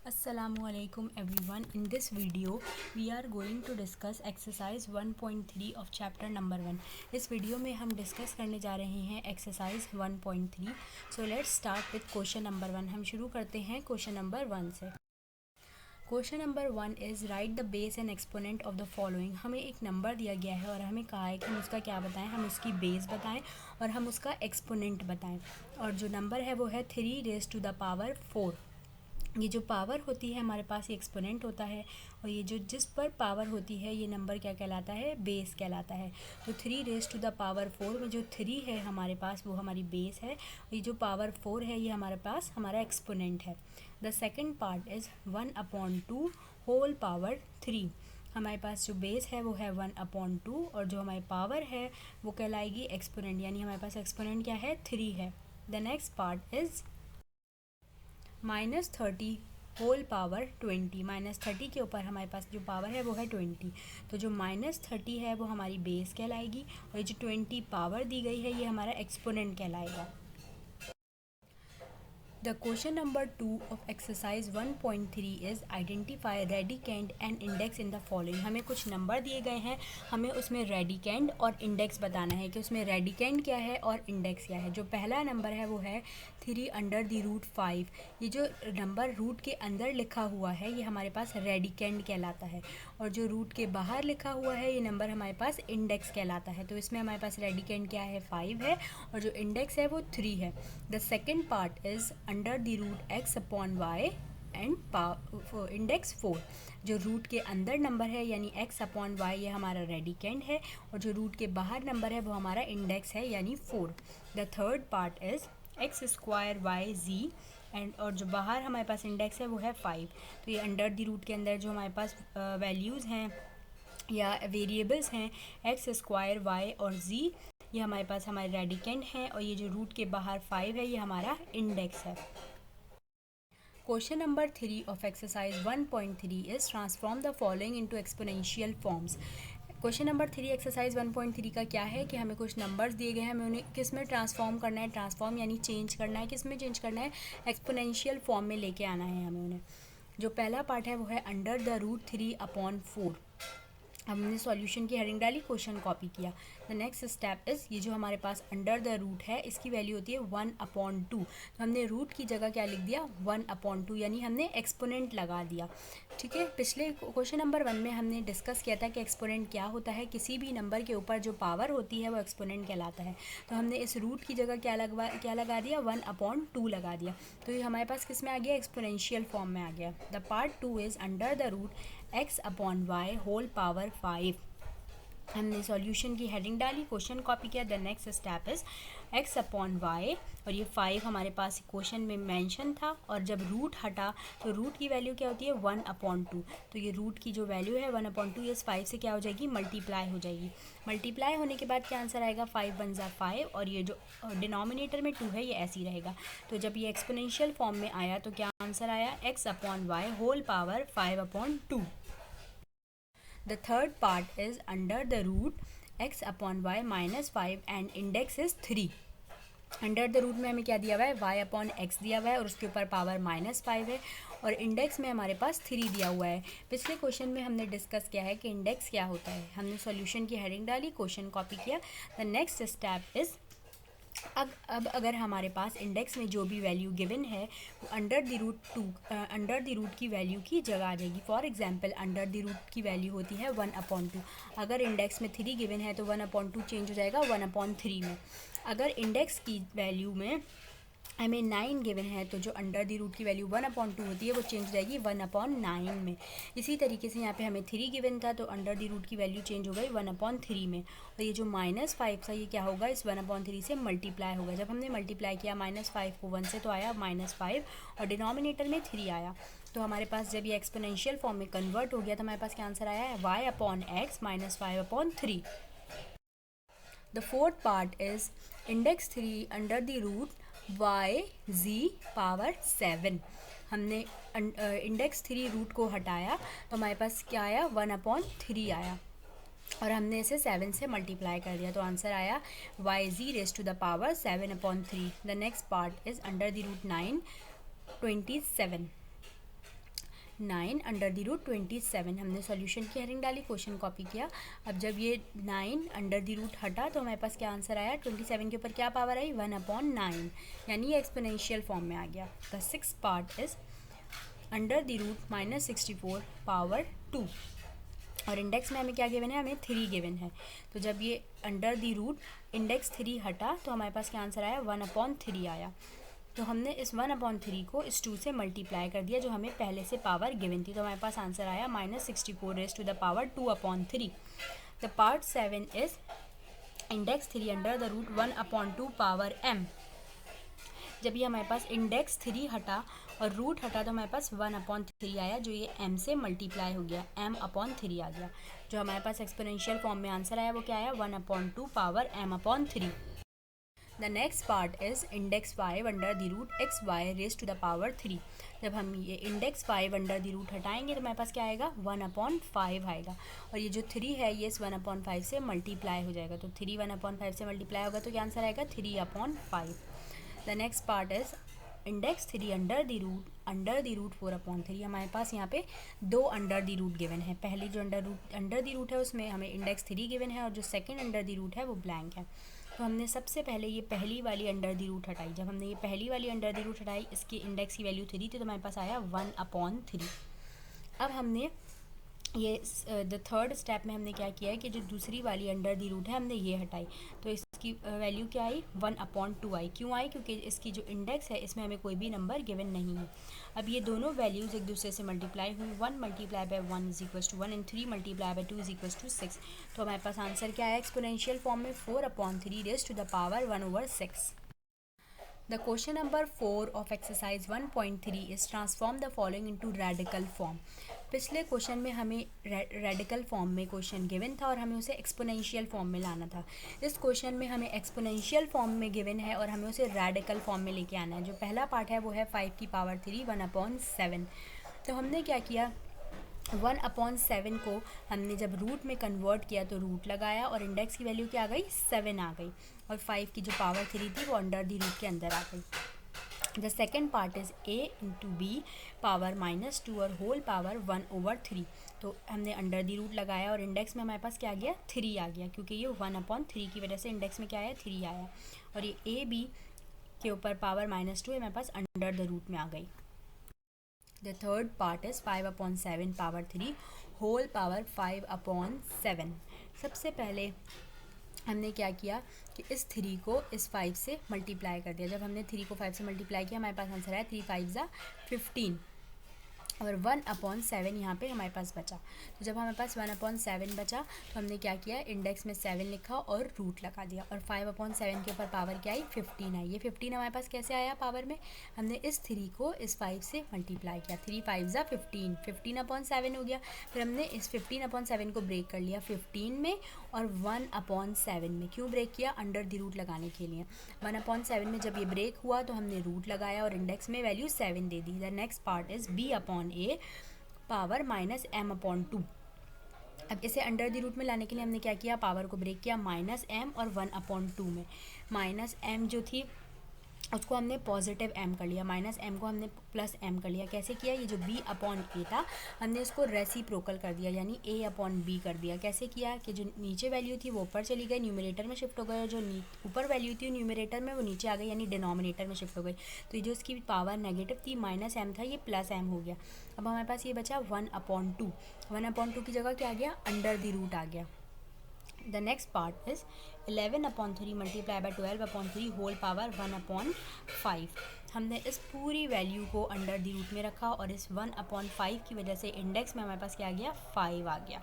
Assalamualaikum everyone. In this video we are going to discuss exercise 1.3 of chapter number 1. इस video में हम discuss करने जा रहे हैं exercise 1.3. So let's start with question number 1. हम शुरू करते हैं क्वेश्चन नंबर 1 से. Question number 1 is right the base and exponent of the following. हमें एक नंबर दिया गया है और हमें कहा है कि हम उसका क्या बताएं. हम उसकी बेस बताएं और हम उसका एक्सपोनेंट बताएं. और जो नंबर है वो है 3 रेज़ टू द पावर 4. ये जो पावर होती है हमारे पास ये एक्सपोनेंट होता है और ये जो जिस पर पावर होती है ये नंबर क्या कहलाता है, बेस कहलाता है. तो 3 रेज़ टू द पावर 4 में जो 3 है हमारे पास वो हमारी बेस है और ये जो पावर 4 है ये हमारे पास हमारा एक्सपोनेंट है. The second part is 1/2 whole power 3. हमारे पास जो बेस है वो है 1/2 और जो हमारी पावर है वो कहलाएगी एक्सपोनेंट, यानी हमारे पास एक्सपोनेंट क्या है, 3 है. The next part is -30 whole power 20. -30 के ऊपर हमारे पास जो पावर है वो है 20. तो जो -30 है वो हमारी बेस कहलाएगी और ये जो 20 पावर दी गई है ये हमारा एक्सपोनेंट कहलाएगा. The question number 2 of exercise 1.3 is identify radicand and index in the following. हमें कुछ नंबर दिए गए हैं, हमें उसमें रेडिकेंड और इंडेक्स बताना है कि उसमें रेडिकेंड क्या है और इंडेक्स क्या है. जो पहला नंबर है वो है 3/5. ये जो नंबर रूट के अंदर लिखा हुआ है ये हमारे पास रेडिकेंड कहलाता है और जो रूट के बाहर लिखा हुआ है ये नंबर हमारे पास इंडेक्स कहलाता है. तो इसमें हमारे पास रेडिकेंड क्या है, 5 है और जो इंडेक्स है वो 3 है. The second part is under the root x/y and index 4. जो रूट के अंदर नंबर है यानी x/y ये हमारा रेडिकेंड है और जो रूट के बाहर नंबर है वो हमारा इंडेक्स है यानी 4. The third part is x² y z and और जो बाहर हमारे पास इंडेक्स है वो है 5. तो ये अंडर द रूट के अंदर जो हमारे पास वैल्यूज़ हैं या वेरिएबल्स हैं x² y और z ये हमारे पास हमारे रेडिकेंड हैं और ये जो रूट के बाहर 5 है ये हमारा इंडेक्स है. Question number 3 of exercise 1.3 is transform the following into exponential forms. Question number 3 exercise 1.3 का क्या है कि हमें कुछ नंबर्स दिए गए हैं, हमें उन्हें किस में ट्रांसफॉर्म करना है. ट्रांसफॉर्म यानी चेंज करना है. किस में चेंज करना है, एक्सपोनेंशियल फॉर्म में लेके आना है हमें उन्हें. जो पहला पार्ट है वो है अंडर द रूट 3/4. हमने सॉल्यूशन की हेडिंग डाली, क्वेश्चन कॉपी किया. द नेक्स्ट स्टेप इज़ ये जो हमारे पास अंडर द रूट है इसकी वैल्यू होती है 1/2. तो हमने रूट की जगह क्या लिख दिया, 1/2, यानी हमने एक्सपोनेंट लगा दिया. ठीक है. पिछले क्वेश्चन नंबर 1 में हमने डिस्कस किया था कि एक्सपोनेंट क्या होता है. किसी भी नंबर के ऊपर जो पावर होती है वो एक्सपोनेंट कहलाता है. तो हमने इस रूट की जगह क्या लगा दिया, 1/2 लगा दिया. तो ये हमारे पास किस में आ गया, एक्सपोनेंशियल फॉर्म में आ गया. The part 2 is under the root x/y whole power 5. हमने सॉल्यूशन की हेडिंग डाली, क्वेश्चन कॉपी किया. The next step is x/y और ये 5 हमारे पास क्वेश्चन में मेंशन था और जब रूट हटा तो रूट की वैल्यू क्या होती है, 1/2. तो ये रूट की जो वैल्यू है 1/2 ये 5 से क्या हो जाएगी, मल्टीप्लाई हो जाएगी. मल्टीप्लाई होने के बाद क्या आंसर आएगा, 5 × 5 और ये जो डिनोमिनेटर में 2 है ये ऐसे ही रहेगा. तो जब ये एक्सपोनेंशियल फॉर्म में आया तो क्या आंसर आया, x/y whole power 5/2. The third part is under the root x/y -5 and index is 3. Under the root में हमें क्या दिया हुआ है, y/x दिया हुआ है और उसके ऊपर पावर -5 है और इंडेक्स में हमारे पास 3 दिया हुआ है. पिछले क्वेश्चन में हमने डिस्कस किया है कि इंडेक्स क्या होता है. हमने सॉल्यूशन की हेडिंग डाली, क्वेश्चन कॉपी किया. द नेक्स्ट स्टेप इज़ अब अगर हमारे पास इंडेक्स में जो भी वैल्यू गिवन है वो अंडर द रूट की वैल्यू की जगह आ जाएगी. For example under the root की वैल्यू होती है 1/2. अगर इंडेक्स में 3 गिवन है तो 1/2 चेंज हो जाएगा 1/3 में. अगर इंडेक्स की वैल्यू में हमें 9 गिवन है तो जो अंडर द रूट की वैल्यू 1/2 होती है वो चेंज हो जाएगी 1/9 में. इसी तरीके से यहाँ पे हमें 3 गिवन था तो अंडर द रूट की वैल्यू चेंज हो गई 1/3 में. और ये जो -5 था ये क्या होगा, इस 1/3 से मल्टीप्लाई होगा. जब हमने मल्टीप्लाई किया -5 को 1 से तो आया -5 और डिनोमिनेटर में 3 आया. तो हमारे पास जब ये एक्सपोनेंशियल फॉर्म में कन्वर्ट हो गया तो हमारे पास क्या आंसर आया है, y/x -5/3. The fourth part is index 3 under the root y/z power 7. हमने इंडेक्स 3 रूट को हटाया तो हमारे पास क्या आया, 1/3 आया और हमने इसे 7 से मल्टीप्लाई कर दिया तो आंसर आया y/z raise to the power 7/3. The next part is under the root 9 27. 9 under the root 27। हमने सॉल्यूशन की हेडिंग डाली, क्वेश्चन कॉपी किया। अब जब ये 9 अंडर द रूट हटा तो हमारे पास क्या आंसर आया, 27 के ऊपर क्या पावर आई, 1/9, यानी ये एक्सपोनेंशियल फॉर्म में आ गया। The 6th part is under the root -64 power 2, और इंडेक्स में हमें क्या गिवन है, हमें 3 गिवन है। तो जब ये अंडर द रूट इंडेक्स 3 हटा तो हमारे पास क्या आंसर आया, 1/3 आया। तो हमने इस 1/3 को इस 2 से मल्टीप्लाई कर दिया जो हमें पहले से पावर गिवन थी, तो हमारे पास आंसर आया -64 to the power 2/3। The part 7 is index 3 under the root 1/2 power m। जब ये हमारे पास इंडेक्स 3 हटा और रूट हटा तो हमारे पास 1/3 आया, जो ये m से मल्टीप्लाई हो गया, m/3 आ गया। जो हमारे पास एक्सपोनेंशियल फॉर्म में आंसर आया वो क्या आया, 1/2 power m/3। The next part is index 5 under the root xy raise to the power 3। जब हम ये इंडेक्स 5 अंडर द रूट हटाएंगे तो हमारे पास क्या आएगा, 1/5 आएगा, और ये जो 3 है ये इस 1/5 से मल्टीप्लाई हो जाएगा। तो 3 1/5 से मल्टीप्लाई होगा तो क्या आंसर आएगा, 3/5। The next part is index 3 under the root 4/3। हमारे पास यहाँ पे 2 अंडर द रूट गिवन है। पहली जो अंडर द रूट है उसमें हमें इंडेक्स 3 गिवन है, और जो सेकंड अंडर द रूट है वो ब्लैंक है। तो हमने सबसे पहले ये पहली वाली अंडर द रूट हटाई। जब हमने ये पहली वाली अंडर द रूट हटाई, इसकी इंडेक्स की वैल्यू 3 थी तो हमारे पास आया 1/3। अब हमने ये द थर्ड स्टेप में हमने क्या किया है कि जो दूसरी वाली अंडर द रूट है हमने ये हटाई, तो इसकी वैल्यू क्या आई, 1/2 आई। क्यों आई, क्योंकि इसकी जो इंडेक्स है इसमें हमें कोई भी नंबर गिवन नहीं है। अब ये दोनों वैल्यूज़ एक दूसरे से मल्टीप्लाई हुई, 1 multiply by 1 = 1 and 3 multiply by 2 = 6। तो हमारे पास आंसर क्या है एक्सपोनेंशियल फॉर्म में, 4/3 raise to the power 1/6। The question number 4 of exercise 1.3 is transform the following into radical form। पिछले क्वेश्चन में हमें रेडिकल फॉर्म में क्वेश्चन गिवन था और हमें उसे एक्सपोनेंशियल फॉर्म में लाना था। इस क्वेश्चन में हमें एक्सपोनेंशियल फॉर्म में गिवन है और हमें उसे रेडिकल फॉर्म में लेके आना है। जो पहला पार्ट है वो है 5 की पावर 3 1/7। तो हमने क्या किया, 1/7 को हमने जब रूट में कन्वर्ट किया तो रूट लगाया और इंडेक्स की वैल्यू क्या आ गई, 7 आ गई, और 5 की जो पावर 3 थी वो अंडर द रूट के अंदर आ गई। The second part is a × b power -2 और होल पावर 1/3। तो हमने अंडर द रूट लगाया और इंडेक्स में हमारे पास क्या आ गया, 3 आ गया, क्योंकि ये 1/3 की वजह से इंडेक्स में क्या आया, 3 आया, और ये a b के ऊपर पावर -2 हमारे पास अंडर द रूट में आ गई। The third part is 5/7 power 3 whole power 5/7। सबसे पहले हमने क्या किया कि इस 3 को इस 5 से मल्टीप्लाई कर दिया। जब हमने 3 को 5 से मल्टीप्लाई किया हमारे पास आंसर आया 3 5 = 15, और 1/7 यहाँ पे हमारे पास बचा। तो जब हमारे पास 1/7 बचा तो हमने क्या किया, इंडेक्स में 7 लिखा और रूट लगा दिया, और 5/7 के ऊपर पावर क्या आई, 15 आई। ये 15 हमारे पास कैसे आया पावर में, हमने इस 3 को इस 5 से मल्टीप्लाई किया, 3 5 = 15, 15/7 हो गया। फिर हमने इस 15/7 को ब्रेक कर लिया 15 में और 1/7 में। क्यों ब्रेक किया, अंडर द रूट लगाने के लिए। 1/7 में जब ये ब्रेक हुआ तो हमने रूट लगाया और इंडेक्स में value 7 they the. The next part is b/a power -m/2। अब इसे अंडर द रूट में लाने के लिए हमने क्या किया, पावर को ब्रेक किया, -m और 1/2 में। -m जो थी उसको हमने पॉजिटिव m कर लिया, -m को हमने +m कर लिया। कैसे किया, ये जो b/a था हमने इसको रेसिप्रोकल कर दिया, यानी a/b कर दिया। कैसे किया कि जो नीचे वैल्यू थी वो ऊपर चली गई, न्यूमरेटर में शिफ्ट हो गई, और जो ऊपर वैल्यू थी न्यूमरेटर में वो नीचे आ गई, यानी डिनोमिनेटर में शिफ्ट हो गई। तो ये जो इसकी पावर नेगेटिव थी -m था, ये +m हो गया। अब हमारे पास ये बचा 1/2। 1/2 की जगह क्या आ गया, अंडर द रूट आ गया। The next part is 11/3 multiply by 12/3 होल पावर 1/5। हमने इस पूरी वैल्यू को अंडर द रूट में रखा और इस 1/5 की वजह से इंडेक्स में हमारे पास क्या आ गया, 5 आ गया।